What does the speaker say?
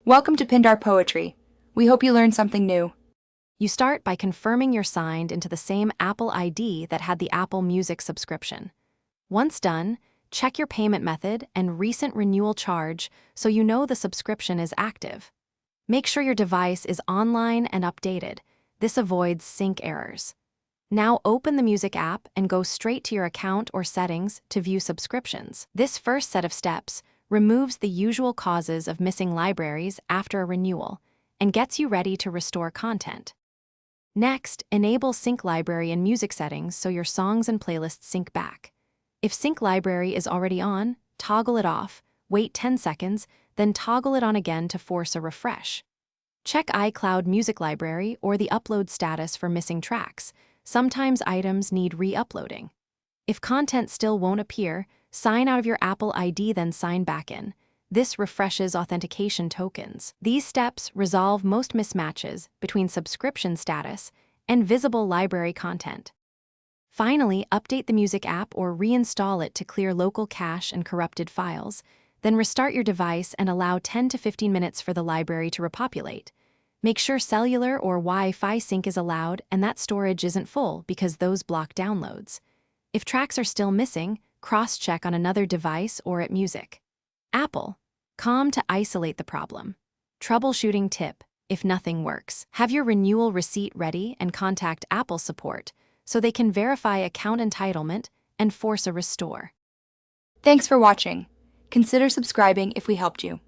Welcome to Pindar Poetry. We hope you learned something new. You start by confirming you're signed into the same Apple ID that had the Apple Music subscription. Once done, check your payment method and recent renewal charge so you know the subscription is active. Make sure your device is online and updated. This avoids sync errors. Now open the Music app and go straight to your account or settings to view subscriptions. This first set of steps removes the usual causes of missing libraries after a renewal and gets you ready to restore content. Next, enable Sync Library in Music settings so your songs and playlists sync back. If Sync Library is already on, toggle it off, wait 10 seconds, then toggle it on again to force a refresh. Check iCloud Music Library or the upload status for missing tracks. Sometimes items need re-uploading. If content still won't appear, sign out of your Apple ID then sign back in. This refreshes authentication tokens. These steps resolve most mismatches between subscription status and visible library content. Finally, update the Music app or reinstall it to clear local cache and corrupted files. Then restart your device and allow 10 to 15 minutes for the library to repopulate. Make sure cellular or Wi-Fi sync is allowed and that storage isn't full because those block downloads. If tracks are still missing, cross-check on another device or at Music. Apple. Calm to isolate the problem. Troubleshooting tip: if nothing works, have your renewal receipt ready and contact Apple support so they can verify account entitlement and force a restore. Thanks for watching. Consider subscribing if we helped you.